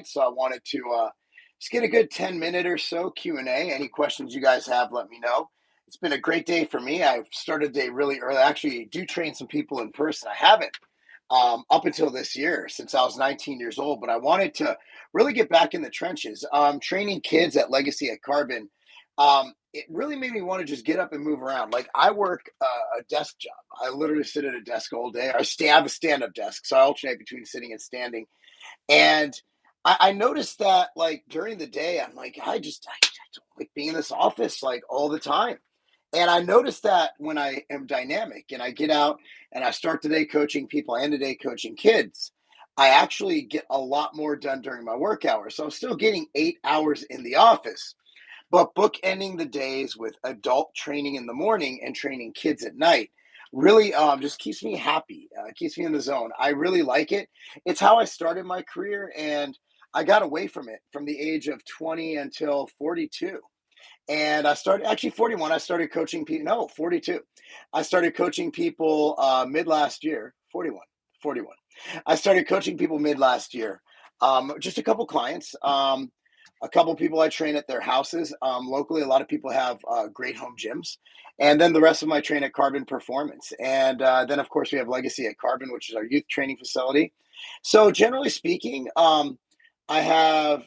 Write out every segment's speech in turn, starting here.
So I wanted to just get a good 10-minute or so Q&A. Any questions you guys have, let me know. It's been a great day for me. I started the day really early. I actually do train some people in person. I haven't up until this year since I was 19 years old, but I wanted to really get back in the trenches. Training kids at Legacy at Carbon, it really made me want to just get up and move around. Like I work a desk job. I literally sit at a desk all day. I have a stand-up desk, so I alternate between sitting and standing. And I noticed that like during the day, I'm like, I don't like being in this office like all the time. And I noticed that when I am dynamic and I get out and I start the day coaching people, I end the day coaching kids, I actually get a lot more done during my work hours. So I'm still getting 8 hours in the office, but bookending the days with adult training in the morning and training kids at night really just keeps me happy, keeps me in the zone. I really like it. It's how I started my career, and I got away from it from the age of 20 until 42. And I started actually 41. I started coaching people. No, 42. I started coaching people mid last year. 41, 41. I started coaching people mid last year. Just a couple clients. A couple people I train at their houses. Locally, a lot of people have great home gyms. And then the rest of my train at Carbon Performance. And then, of course, we have Legacy at Carbon, which is our youth training facility. So, generally speaking, I have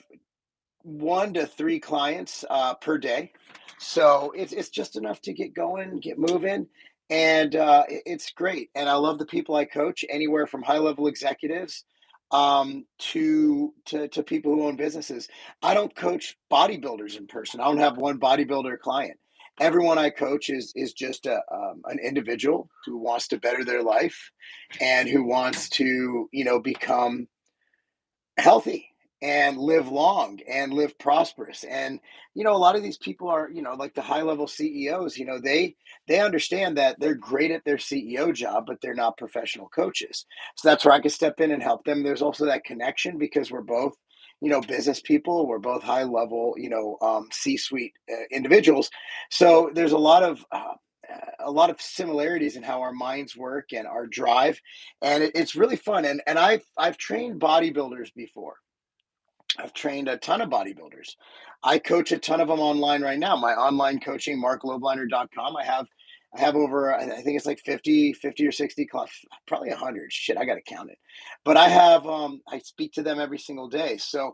1 to 3 clients per day. So it's just enough to get going, get moving, and it's great. And I love the people I coach, anywhere from high level executives to people who own businesses. I don't coach bodybuilders in person. I don't have one bodybuilder client. Everyone I coach is just an individual who wants to better their life and who wants to become healthy and live long and live prosperous. And a lot of these people are like the high level CEOs. They understand that they're great at their CEO job, but they're not professional coaches. So that's where I can step in and help them. There's also that connection because we're both business people. We're both high level C-suite individuals. So there's a lot of similarities in how our minds work and our drive, and it's really fun. And I've trained bodybuilders before. I've trained a ton of bodybuilders. I coach a ton of them online right now. My online coaching, marklobliner.com. I have over, I think it's like 50 or 60, probably 100. Shit, I got to count it. But I speak to them every single day. So,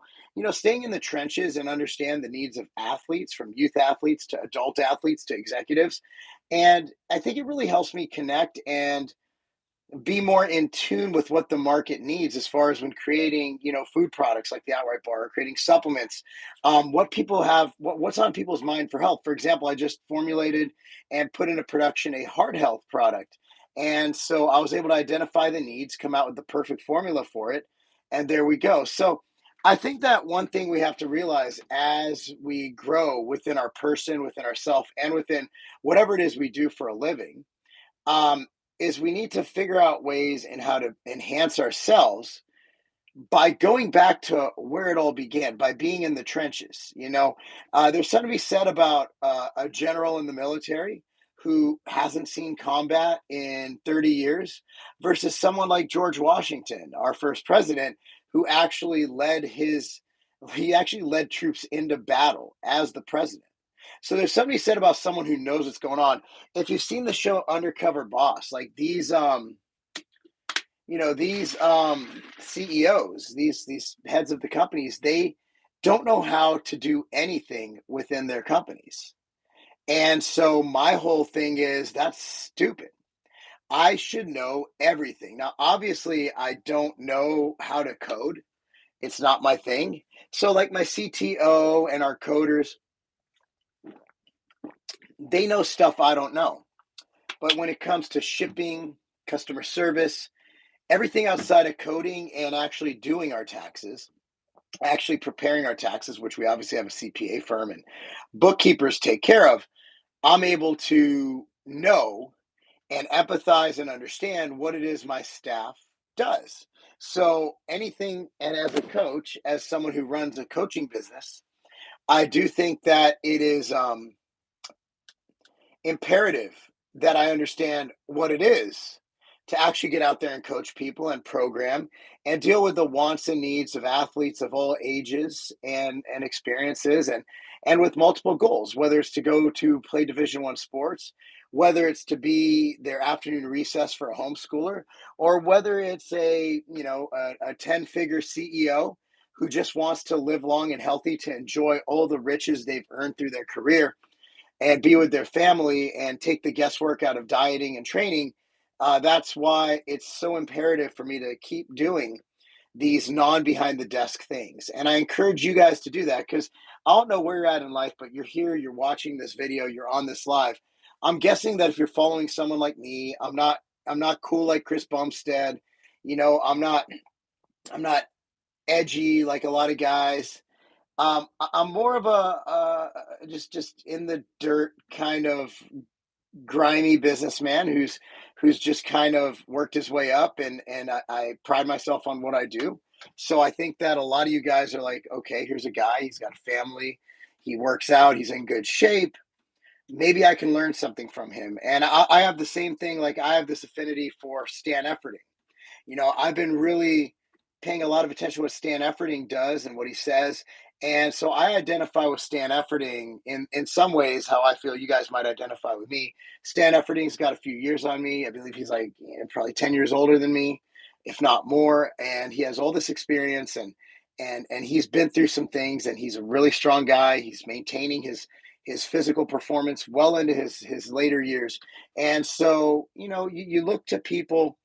staying in the trenches and understand the needs of athletes, from youth athletes to adult athletes to executives. And I think it really helps me connect and be more in tune with what the market needs as far as when creating food products like the outright bar, or creating supplements. What people have, what's on people's mind for health. For example, I just formulated and put into production a heart health product, and so I was able to identify the needs, come out with the perfect formula for it, and there we go. So I think that one thing we have to realize as we grow within our person, within ourself, and within whatever it is we do for a living, um, is we need to figure out ways and how to enhance ourselves by going back to where it all began, by being in the trenches. There's something to be said about a general in the military who hasn't seen combat in 30 years versus someone like George Washington, our first president, who he actually led troops into battle as the president. So there's something said about someone who knows what's going on. If you've seen the show Undercover Boss, like these CEOs, these heads of the companies, they don't know how to do anything within their companies. And so my whole thing is that's stupid. I should know everything. Now, obviously, I don't know how to code. It's not my thing. So like my CTO and our coders, they know stuff I don't know. But when it comes to shipping, customer service, everything outside of coding and actually doing our taxes, actually preparing our taxes, which we obviously have a CPA firm and bookkeepers take care of, I'm able to know and empathize and understand what it is my staff does. So anything, and as a coach, as someone who runs a coaching business, I do think that it is imperative that I understand what it is to actually get out there and coach people and program and deal with the wants and needs of athletes of all ages and experiences and with multiple goals, whether it's to go to play Division I sports, whether it's to be their afternoon recess for a homeschooler, or whether it's a 10-figure CEO who just wants to live long and healthy to enjoy all the riches they've earned through their career and be with their family and take the guesswork out of dieting and training. That's why it's so imperative for me to keep doing these non behind the desk things. And I encourage you guys to do that because I don't know where you're at in life, but you're here, you're watching this video, you're on this live. I'm guessing that if you're following someone like me, I'm not cool like Chris Bumstead. I'm not edgy like a lot of guys. I'm more of just in the dirt kind of grimy businessman who's just kind of worked his way up, and I pride myself on what I do. So I think that a lot of you guys are like, okay, here's a guy, he's got a family, he works out, he's in good shape. Maybe I can learn something from him. And I have the same thing, like I have this affinity for Stan Efferding. I've been really paying a lot of attention to what Stan Efferding does and what he says. And so I identify with Stan Efferding in some ways how I feel you guys might identify with me. Stan Efferding's got a few years on me. I believe he's like probably 10 years older than me, if not more. And he has all this experience and he's been through some things and he's a really strong guy. He's maintaining his physical performance well into his later years. And so, you look to people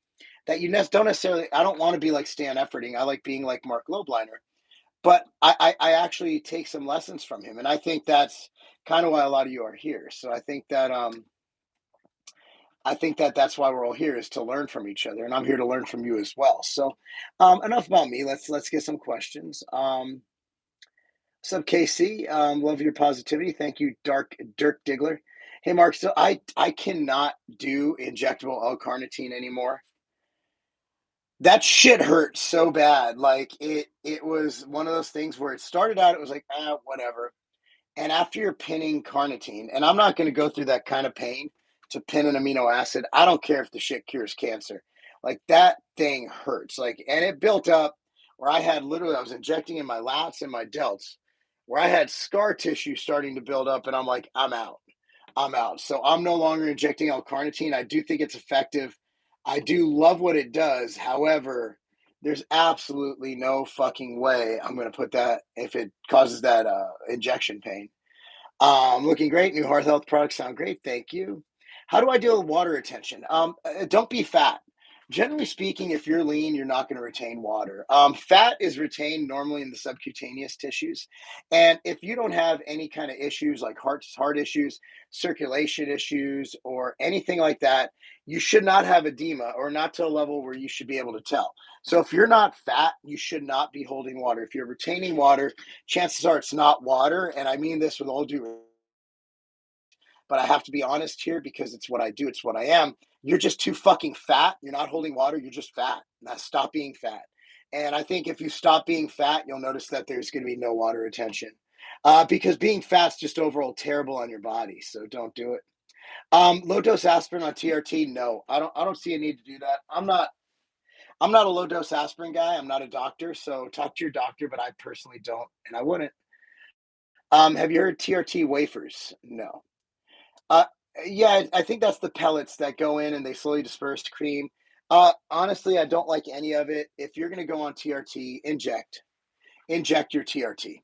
that don't necessarily. I don't want to be like Stan Efferding. I like being like Marc Lobliner, but I actually take some lessons from him, and I think that's kind of why a lot of you are here. So I think that that's why we're all here is to learn from each other, and I'm here to learn from you as well. So enough about me. Let's get some questions. What's up, KC? Love your positivity. Thank you, Dirk Diggler. Hey, Mark. So I cannot do injectable L-carnitine anymore. That shit hurt so bad. Like it was one of those things where it started out, it was like, whatever. And after you're pinning carnitine, and I'm not going to go through that kind of pain to pin an amino acid. I don't care if the shit cures cancer. Like that thing hurts. Like, and it built up where I was injecting in my lats and my delts, where I had scar tissue starting to build up, and I'm like, I'm out. I'm out. So I'm no longer injecting L-carnitine. I do think it's effective. I do love what it does. However, there's absolutely no fucking way I'm going to put that if it causes that injection pain. Looking great. New heart health products sound great. Thank you. How do I deal with water retention? Don't be fat. Generally speaking, if you're lean, you're not going to retain water. Fat is retained normally in the subcutaneous tissues. And if you don't have any kind of issues like heart issues, circulation issues, or anything like that, you should not have edema or not to a level where you should be able to tell. So if you're not fat, you should not be holding water. If you're retaining water, chances are it's not water. And I mean this with all due, but I have to be honest here because it's what I do, it's what I am. You're just too fucking fat. You're not holding water, you're just fat. Now stop being fat. And I think if you stop being fat, you'll notice that there's going to be no water retention. Because being fat's just overall terrible on your body. So don't do it. Low dose aspirin on TRT? No, I don't see a need to do that. I'm not a low dose aspirin guy. I'm not a doctor. So talk to your doctor, but I personally don't, and I wouldn't. Have you heard TRT wafers? No. Uh, yeah, I think that's the pellets that go in and they slowly disperse to cream. Honestly, I don't like any of it. If you're gonna go on TRT, inject your TRT.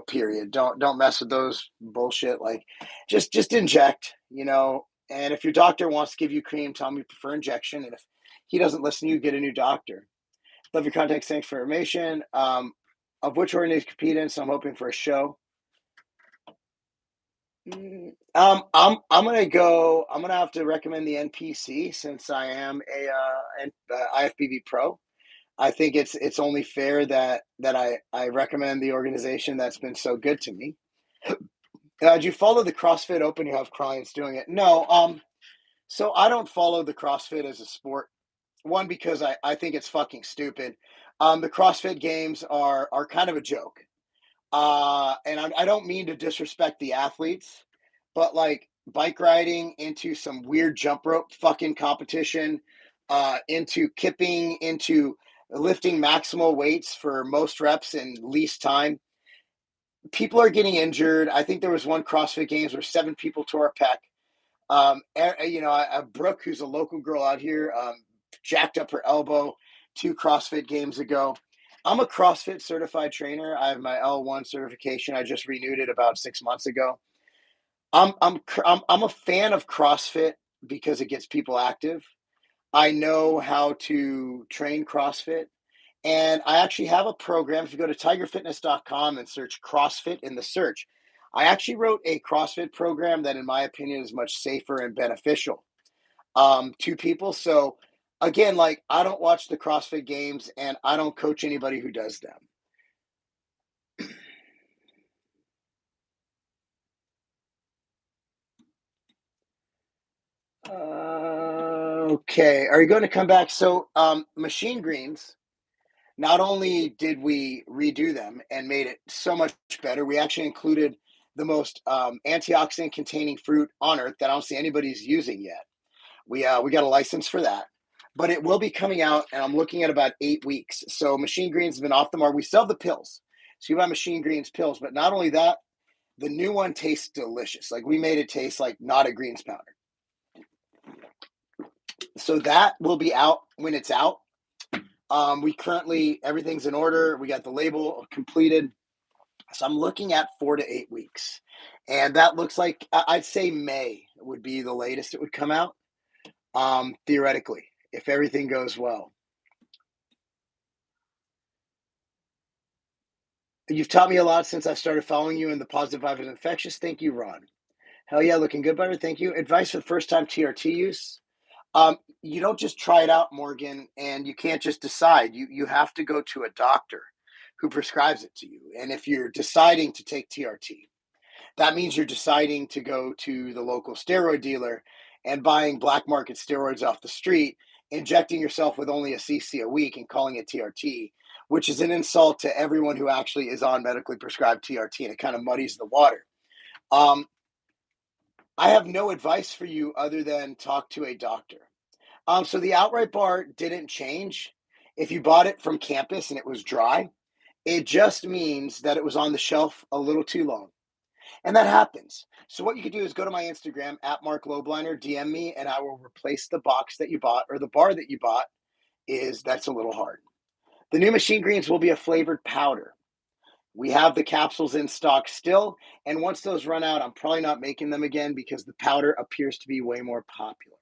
Period. Don't mess with those bullshit. Like, just inject. And if your doctor wants to give you cream, tell him you prefer injection. And if he doesn't listen to you, get a new doctor. Love your contacts. Thanks for information. Of which organization compete in, so I'm hoping for a show. I'm gonna go. I'm gonna have to recommend the NPC since I am a IFBB pro. I think it's only fair that I recommend the organization that's been so good to me. Do you follow the CrossFit Open? You have clients doing it? No. So I don't follow the CrossFit as a sport. One, because I think it's fucking stupid. The CrossFit games are kind of a joke. And I don't mean to disrespect the athletes, but like bike riding into some weird jump rope fucking competition, into kipping, into lifting maximal weights for most reps in least time. People are getting injured. I think there was one CrossFit Games where 7 people tore a pec. Brooke, who's a local girl out here, jacked up her elbow 2 CrossFit Games ago. I'm a CrossFit certified trainer. I have my L1 certification. I just renewed it about 6 months ago. I'm a fan of CrossFit because it gets people active. I know how to train CrossFit. And I actually have a program. If you go to tigerfitness.com and search CrossFit in the search, I actually wrote a CrossFit program that, in my opinion, is much safer and beneficial to people. So, again, like, I don't watch the CrossFit Games and I don't coach anybody who does them. Okay. Are you going to come back? So, machine greens. Not only did we redo them and made it so much better, we actually included the most antioxidant containing fruit on earth that I don't see anybody's using yet. We got a license for that, but it will be coming out, and I'm looking at about 8 weeks. So machine greens have been off the market. We sell the pills, so you buy machine greens pills. But not only that, the new one tastes delicious. Like, we made it taste like not a greens powder. So that will be out when it's out. Everything's in order. We got the label completed. So I'm looking at 4 to 8 weeks. And that looks like, I'd say May would be the latest it would come out, theoretically, if everything goes well. You've taught me a lot since I started following you, and the positive vibe is infectious. Thank you, Ron. Hell yeah, looking good, butter. Thank you. Advice for the first time TRT use. You don't just try it out, Morgan, and you can't just decide. You have to go to a doctor who prescribes it to you. And if you're deciding to take TRT, that means you're deciding to go to the local steroid dealer and buying black market steroids off the street, injecting yourself with only a cc a week and calling it TRT, which is an insult to everyone who actually is on medically prescribed TRT, and it kind of muddies the water. I have no advice for you other than talk to a doctor. So the outright bar didn't change. If you bought it from campus and it was dry, it just means that it was on the shelf a little too long. And that happens. So what you could do is go to my Instagram at Marc Lobliner, DM me, and I will replace the box that you bought, or the bar that you bought that's a little hard. The new machine greens will be a flavored powder. We have the capsules in stock still, and once those run out, I'm probably not making them again because the powder appears to be way more popular.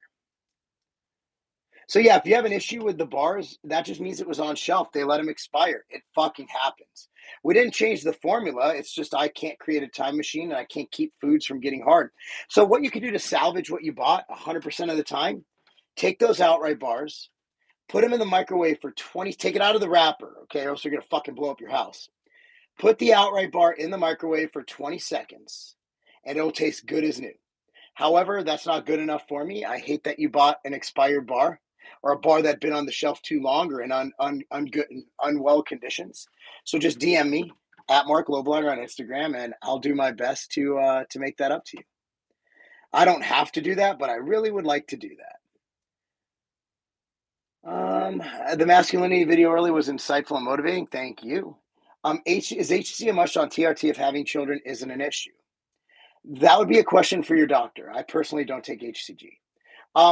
So yeah, if you have an issue with the bars, that just means it was on shelf. They let them expire. It fucking happens. We didn't change the formula. It's just I can't create a time machine and I can't keep foods from getting hard. So what you can do to salvage what you bought 100% of the time, take those outright bars, put them in the microwave for 20, take it out of the wrapper, okay, or else you're going to fucking blow up your house. Put the outright bar in the microwave for 20 seconds and it'll taste good as new. However, that's not good enough for me. I hate that you bought an expired bar or a bar that been on the shelf too long or in unwell conditions. So just DM me at Marc Lobliner on Instagram, and I'll do my best to make that up to you. I don't have to do that, but I really would like to do that. The masculinity video earlier was insightful and motivating. Thank you. Is HCG a must on TRT if having children isn't an issue? That would be a question for your doctor. I personally don't take HCG.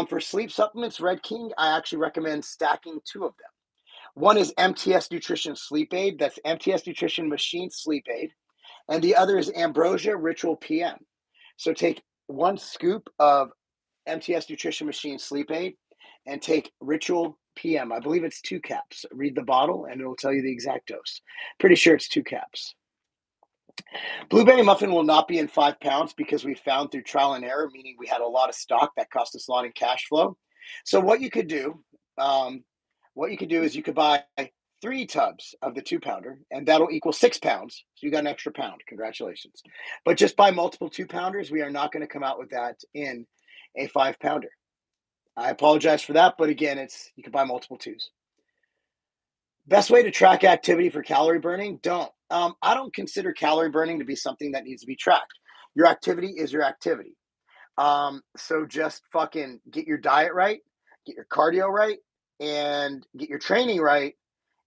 For sleep supplements, Red King, I actually recommend stacking 2 of them. One is MTS Nutrition Sleep Aid. That's MTS Nutrition Machine Sleep Aid. And the other is Ambrosia Ritual PM. So take 1 scoop of MTS Nutrition Machine Sleep Aid and take Ritual PM. I believe it's 2 caps. Read the bottle and it'll tell you the exact dose. Pretty sure it's 2 caps. Blueberry muffin will not be in 5 pounds because we found through trial and error, meaning we had a lot of stock that cost us a lot in cash flow. So what you could do, is you could buy 3 tubs of the 2-pounder, and that'll equal 6 pounds. So you got an extra pound. Congratulations. But just buy multiple 2-pounders. We are not going to come out with that in a 5-pounder. I apologize for that, but again, you can buy multiple 2s. Best way to track activity for calorie burning? Don't. I don't consider calorie burning to be something that needs to be tracked. Your activity is your activity. So just fucking get your diet right. get your cardio right, and get your training right,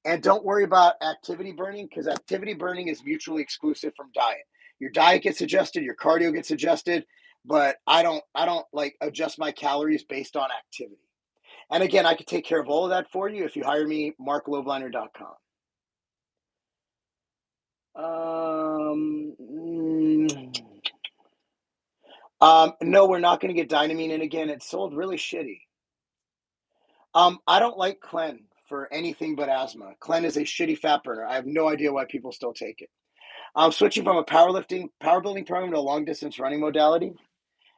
and don't worry about activity burning, because activity burning is mutually exclusive from diet. Your diet gets adjusted, your cardio gets adjusted, but I don't like adjust my calories based on activity. And again, I could take care of all of that for you if you hire me, marklobliner.com. Um, mm, no, we're not going to get Dynamine in again. It's sold really shitty. I don't like Clen for anything but asthma. Clen is a shitty fat burner. I have no idea why people still take it. I'm switching from a power building program to a long distance running modality.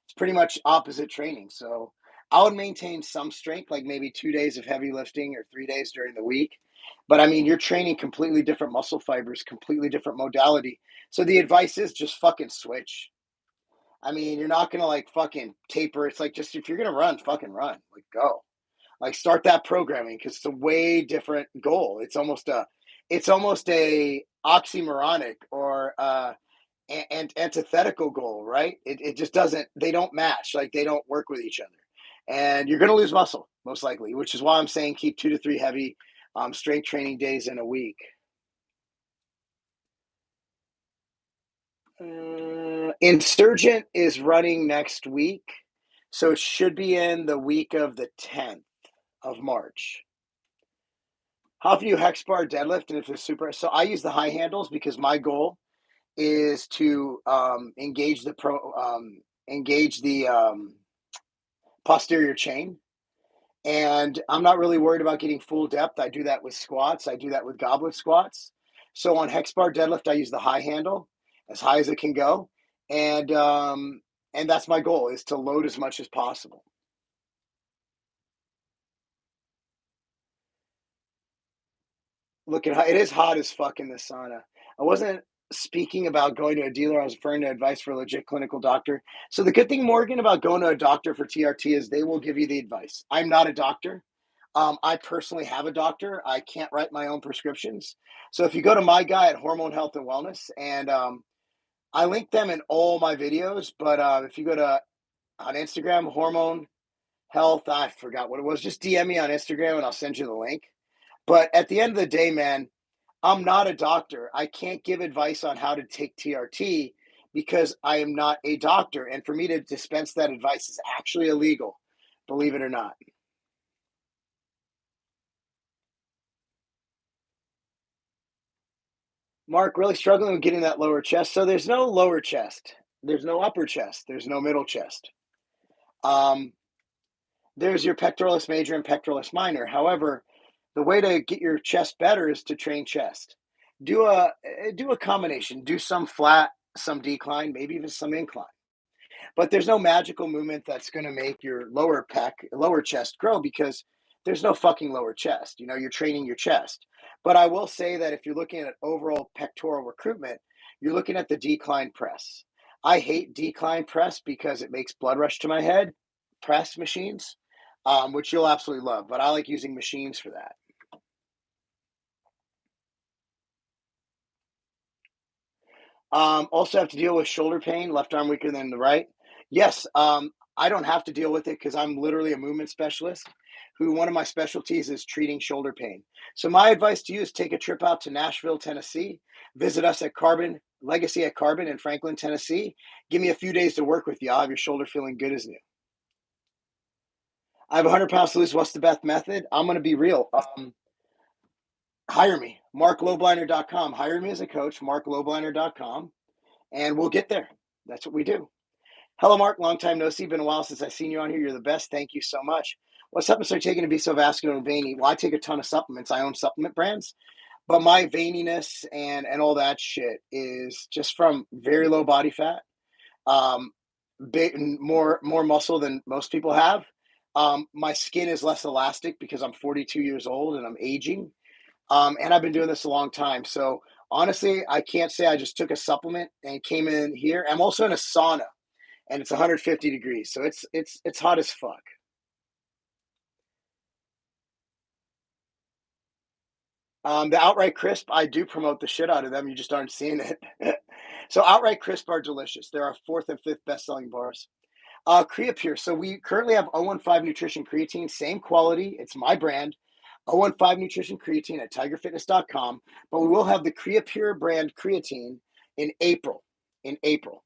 It's pretty much opposite training. So I would maintain some strength, like maybe 2 days of heavy lifting or 3 days during the week. But I mean, you're training completely different muscle fibers, completely different modality. So the advice is just fucking switch. I mean, you're not gonna like fucking taper. It's like, just if you're gonna run, fucking run. Like, go. Like, start that programming, because it's a way different goal. It's almost a oxymoronic or and antithetical goal, right? It just doesn't. They don't match. Like, they don't work with each other, and you're gonna lose muscle most likely. Which is why I'm saying keep 2 to 3 heavy strength training days in a week. Insurgent is running next week, so it should be in the week of the 10th of March. How often you hex bar deadlift, and if it's super? So I use the high handles because my goal is to engage the posterior chain, and I'm not really worried about getting full depth. I do that with squats. I do that with goblet squats. So on hex bar deadlift, I use the high handle, as high as it can go, and that's my goal, is to load as much as possible. Look at how it is hot as fuck in the sauna. I wasn't speaking about going to a dealer. I was referring to advice for a legit clinical doctor. So the good thing, Morgan, about going to a doctor for TRT is they will give you the advice. I'm not a doctor. I personally have a doctor. I can't write my own prescriptions. So if you go to my guy at Hormone Health and Wellness, and I link them in all my videos, but if you go to on Instagram, Hormone Health, I forgot what it was. Just DM me on Instagram and I'll send you the link. But at the end of the day, man, I'm not a doctor. I can't give advice on how to take TRT because I am not a doctor. And for me to dispense that advice is actually illegal, believe it or not. Mark, really struggling with getting that lower chest. So there's no lower chest, there's no upper chest, there's no middle chest. Um, there's your pectoralis major and pectoralis minor. However, the way to get your chest better is to train chest. Do a combination. Do some flat, some decline, maybe even some incline. But there's no magical movement that's going to make your lower chest grow, because there's no fucking lower chest. You're training your chest. But I will say that if you're looking at overall pectoral recruitment, you're looking at the decline press. I hate decline press because it makes blood rush to my head. Press machines, which you'll absolutely love, but I like using machines for that. Also have to deal with shoulder pain, left arm weaker than the right. Yes, I don't have to deal with it because I'm literally a movement specialist who one of my specialties is treating shoulder pain. So my advice to you is take a trip out to Nashville, Tennessee, visit us at Carbon Legacy at Carbon in Franklin, Tennessee. Give me a few days to work with you. I'll have your shoulder feeling good as new. I have 100 pounds to lose. What's the best method? I'm going to be real. Hire me, marklobliner.com. Hire me as a coach, marklobliner.com, and we'll get there. That's what we do. Hello, Mark. Long time no see. Been a while since I've seen you on here. You're the best. Thank you so much. What supplements are you taking to be so vascular and veiny? Well, I take a ton of supplements. I own supplement brands, but my veininess and all that shit is just from very low body fat, um, big, more muscle than most people have. My skin is less elastic because I'm 42 years old and I'm aging. And I've been doing this a long time. So honestly, I can't say I just took a supplement and came in here. I'm also in a sauna and it's 150 degrees. So it's hot as fuck. The outright crisp, I do promote the shit out of them. You just aren't seeing it. So outright crisp are delicious. They're our fourth and fifth best selling bars. Creapure. So we currently have 015 Nutrition Creatine, same quality. It's my brand. 015 Nutrition Creatine at tigerfitness.com. But we will have the Creapure brand creatine in April. In April.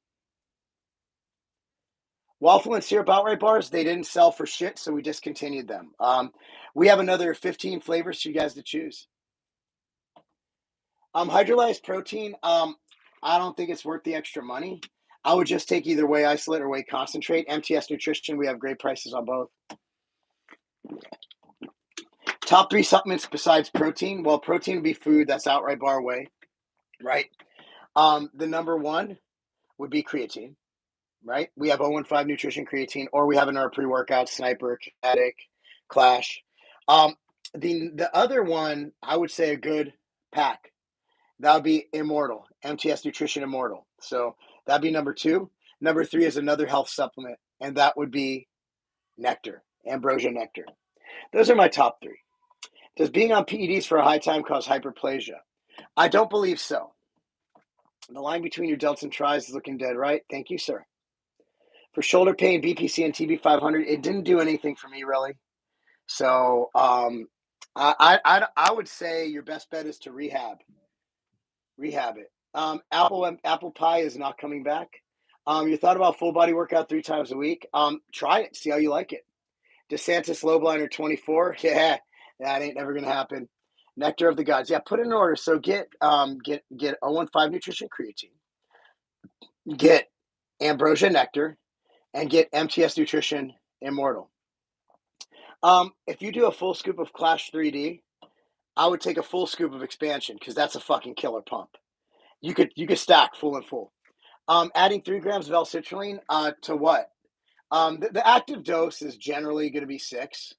Waffle and syrup outright bars, they didn't sell for shit, so we discontinued them. We have another 15 flavors for you guys to choose. Hydrolyzed protein, I don't think it's worth the extra money. I would just take either whey isolate or whey concentrate. MTS Nutrition, we have great prices on both. Top 3 supplements besides protein. Well, protein would be food that's outright bar whey, right? The number 1 would be creatine, right? We have 015 Nutrition Creatine, or we have in our pre-workout Sniper, Kinetic, Clash. The other one, I would say a good pack. That would be Immortal, MTS Nutrition Immortal. So that'd be number 2. Number 3 is another health supplement, and that would be Nectar, Ambrosia Nectar. Those are my top 3. Does being on PEDs for a high time cause hyperplasia? I don't believe so. The line between your delts and tris is looking dead right. Thank you, sir. For shoulder pain, BPC and TB500, it didn't do anything for me, really. So I would say your best bet is to rehab it. Apple pie is not coming back. You thought about full body workout 3 times a week. Try it. See how you like it. DeSantis Lobliner 24. Yeah, that ain't never gonna happen. Nectar of the Gods. Yeah, put it in order. So get 015 Nutrition Creatine, get Ambrosia Nectar, and get MTS Nutrition Immortal. If you do a full scoop of Clash 3D, I would take a full scoop of Expansion because that's a fucking killer pump. You could stack full and full. Adding 3 grams of L-citrulline to what? The active dose is generally going to be 6.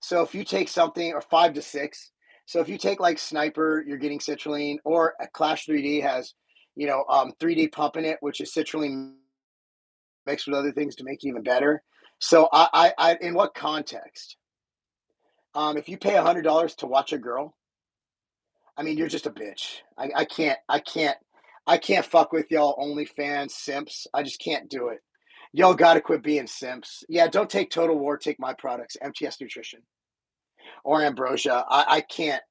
So if you take something, or 5 to 6. So if you take like Sniper, you're getting citrulline, or a Clash 3D has, 3D pump in it, which is citrulline mixed with other things to make it even better. So I in what context? If you pay $100 to watch a girl, I mean, you're just a bitch. I can't fuck with y'all OnlyFans simps. I just can't do it. Y'all got to quit being simps. Yeah, don't take Total War. Take my products, MTS Nutrition or Ambrosia. I can't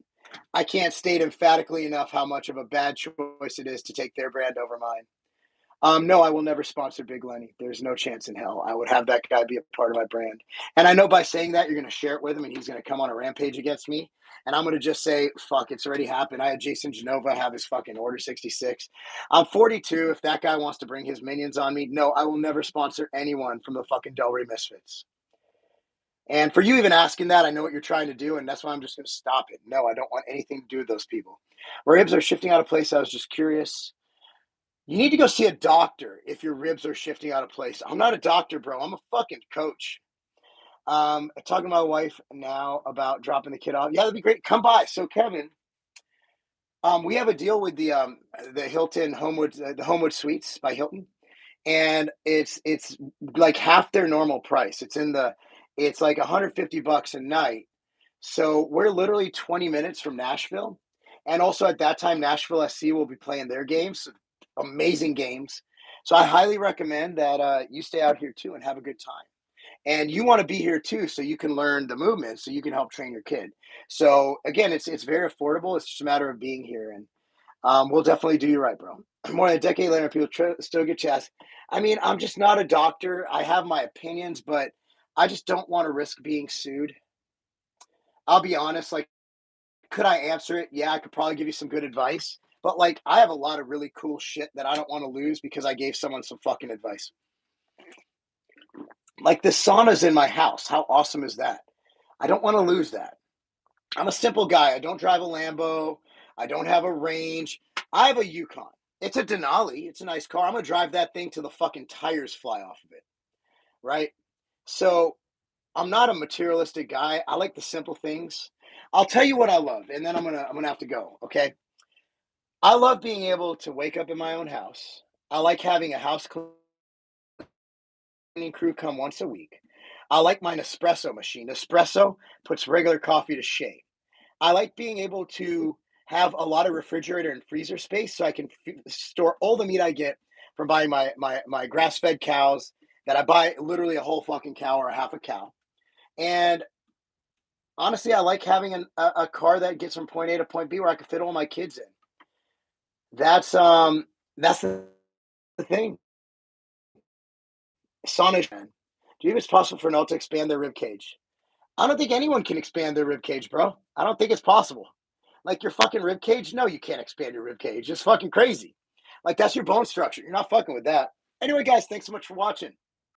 state emphatically enough how much of a bad choice it is to take their brand over mine. No, I will never sponsor Big Lenny. There's no chance in hell. I would have that guy be a part of my brand. And I know by saying that, you're going to share it with him and he's going to come on a rampage against me. And I'm going to just say, fuck, it's already happened. I had Jason Genova have his fucking Order 66. I'm 42. If that guy wants to bring his minions on me, no, I will never sponsor anyone from the fucking Delray Misfits. And for you even asking that, I know what you're trying to do, and that's why I'm just going to stop it. No, I don't want anything to do with those people. Ribs are shifting out of place. I was just curious. You need to go see a doctor if your ribs are shifting out of place. I'm not a doctor, bro. I'm a fucking coach. Talking to my wife now about dropping the kid off. Yeah, that'd be great. Come by. So, Kevin, we have a deal with the Hilton Homewood, the Homewood Suites by Hilton, and it's like half their normal price. It's like $150 a night. So we're literally 20 minutes from Nashville, and also at that time, Nashville SC will be playing their games. Amazing games. So I highly recommend that you stay out here too and have a good time. And you want to be here too, so you can learn the movement, so you can help train your kid. So again, it's very affordable. It's just a matter of being here, and we'll definitely do you right, bro. More than a decade later, people still get chest. I mean, I'm just not a doctor. I have my opinions, but I just don't want to risk being sued. I'll be honest. Like, could I answer it? Yeah, I could probably give you some good advice. But like, I have a lot of really cool shit that I don't want to lose because I gave someone some fucking advice. Like the sauna's in my house. How awesome is that? I don't want to lose that. I'm a simple guy. I don't drive a Lambo. I don't have a range. I have a Yukon. It's a Denali. It's a nice car. I'm going to drive that thing till the fucking tires fly off of it. Right? So I'm not a materialistic guy. I like the simple things. I'll tell you what I love, and then I'm gonna have to go. Okay. I love being able to wake up in my own house. I like having a house cleaning crew come once a week. I like my Nespresso machine. Nespresso puts regular coffee to shame. I like being able to have a lot of refrigerator and freezer space so I can store all the meat I get from buying my grass-fed cows that I buy literally a whole fucking cow or a half a cow. And honestly, I like having a car that gets from point A to point B where I can fit all my kids in. That's the thing. Sauna, man. Do you think it's possible for an adult to expand their rib cage? I don't think anyone can expand their rib cage, bro. I don't think it's possible. Like your fucking rib cage? No, you can't expand your rib cage. It's fucking crazy. Like that's your bone structure. You're not fucking with that. Anyway, guys, thanks so much for watching.